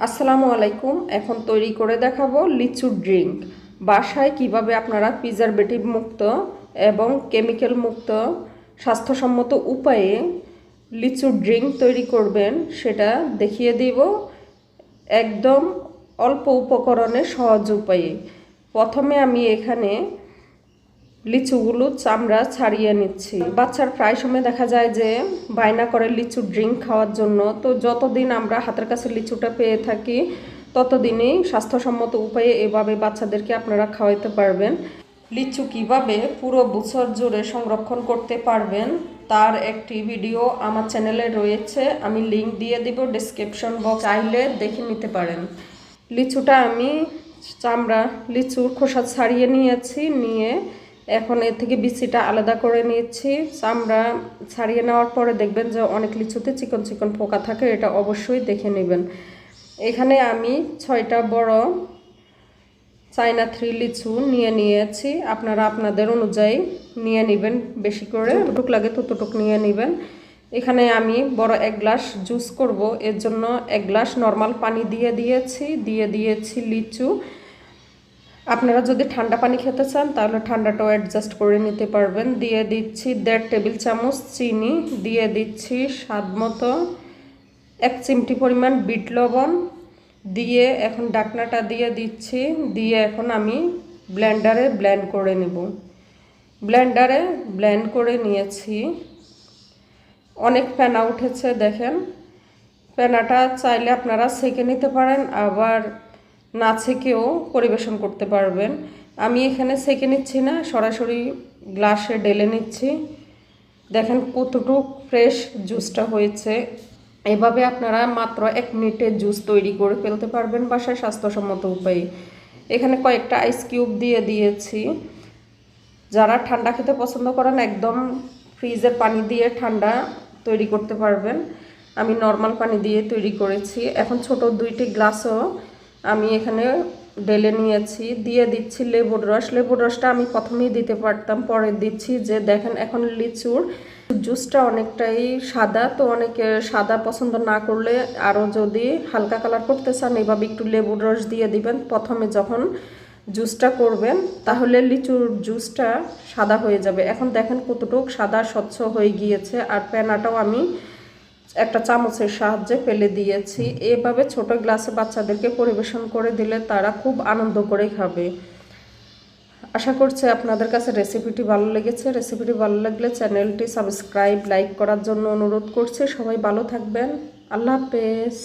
আসসালামু আলাইকুম। এখন তৈরি করে দেখাবো লিচুর ড্রিঙ্ক। বাসায় কিভাবে আপনারা প্রিজারভেটিভ মুক্ত এবং কেমিক্যাল মুক্ত স্বাস্থ্যসম্মত উপায়ে লিচুর ড্রিঙ্ক তৈরি করবেন সেটা দেখিয়ে দিব একদম অল্প উপকরণে সহজ উপায়ে। প্রথমে আমি এখানে লিচুগুলো চামড়া ছাড়িয়ে নিচ্ছি। বাচ্চার প্রায় সময় দেখা যায় যে বায়না করে লিচুর ড্রিঙ্ক খাওয়ার জন্য, তো যতদিন আমরা হাতের কাছে লিচুটা পেয়ে থাকি ততদিনই স্বাস্থ্যসম্মত উপায়ে এভাবে বাচ্চাদেরকে আপনারা খাওয়াইতে পারবেন। লিচু কিভাবে পুরো বছর জুড়ে সংরক্ষণ করতে পারবেন তার একটি ভিডিও আমার চ্যানেলে রয়েছে, আমি লিংক দিয়ে দিব ডেসক্রিপশন বক্স, চাইলে দেখে নিতে পারেন। লিচুটা আমি চামড়া লিচুর খোসা ছাড়িয়ে নিয়েছি, নিয়ে এখন এর থেকে বিচিটা আলাদা করে নিয়েছি। চামড়া ছাড়িয়ে নেওয়ার পরে দেখবেন যে অনেক লিচুতে চিকন চিকন পোকা থাকে, এটা অবশ্যই দেখে নেবেন। এখানে আমি 6টা বড় চায়না 3 লিচু নিয়ে নিয়েছি, আপনারা আপনাদের অনুযায়ী নিয়ে নেবেন, বেশি করে যতটুক লাগে ততটুক নিয়ে নেবেন। এখানে আমি বড় 1 গ্লাস জুস করব, এর জন্য 1 গ্লাস নর্মাল পানি দিয়ে দিয়েছি লিচু। আপনারা যদি ঠান্ডা পানি খেতে চান তাহলে ঠান্ডাটাও অ্যাডজাস্ট করে নিতে পারবেন। দিয়ে দিচ্ছি 1.5 টেবিল চামচ চিনি, দিয়ে দিচ্ছি স্বাদ মতো 1 চিমটি পরিমাণ বিট লবণ, দিয়ে এখন ঢাকনাটা দিয়ে দিচ্ছি। দিয়ে এখন আমি ব্লেন্ডারে ব্লেন্ড করে নেব। ব্লেন্ডারে ব্লেন্ড করে নিয়েছি। অনেক ফেনা উঠেছে দেখেন। ফেনাটা চাইলে আপনারা ছেঁকে নিতে পারেন, আবার না ছেঁকেও পরিবেশন করতে পারবেন। আমি এখানে ছেঁকে নিচ্ছি না, সরাসরি গ্লাসে ঢেলে নিচ্ছি। দেখেন কতটুকু ফ্রেশ জুসটা হয়েছে। এভাবে আপনারা মাত্র 1 মিনিটে জুস তৈরি করে ফেলতে পারবেন বাসায় স্বাস্থ্যসম্মত উপায়ে। এখানে কয়েকটা আইস কিউব দিয়ে দিয়েছি। যারা ঠান্ডা খেতে পছন্দ করেন একদম ফ্রিজের পানি দিয়ে ঠান্ডা তৈরি করতে পারবেন। আমি নর্মাল পানি দিয়ে তৈরি করেছি। এখন ছোট 2টি গ্লাসও আমি এখানে ঢেলে নিয়েছি। দিয়ে দিচ্ছি লেবুর রস। লেবুর রসটা আমি প্রথমেই দিতে পারতাম, পরে দিচ্ছি। যে দেখেন এখন লিচুর জুসটা অনেকটাই সাদা, তো অনেকে সাদা পছন্দ না করলে আরও যদি হালকা কালার করতে চান এভাবে একটু লেবুর রস দিয়ে দিবেন প্রথমে যখন জুসটা করবেন, তাহলে লিচুর জুসটা সাদা হয়ে যাবে। এখন দেখেন কতটুক সাদা স্বচ্ছ হয়ে গিয়েছে। আর পেনাটাও আমি একটা চামচের সাহায্যে ফেলে দিয়েছি। এভাবে ছোট গ্লাসে বাচ্চাদেরকে পরিবেশন করে দিলে তারা খুব আনন্দ করে খাবে। আশা করছি আপনাদের কাছে রেসিপিটি ভালো লেগেছে। রেসিপিটি ভালো লাগলে চ্যানেলটি সাবস্ক্রাইব লাইক করার জন্য অনুরোধ করছি। সবাই ভালো থাকবেন। আল্লাহ হাফেজ।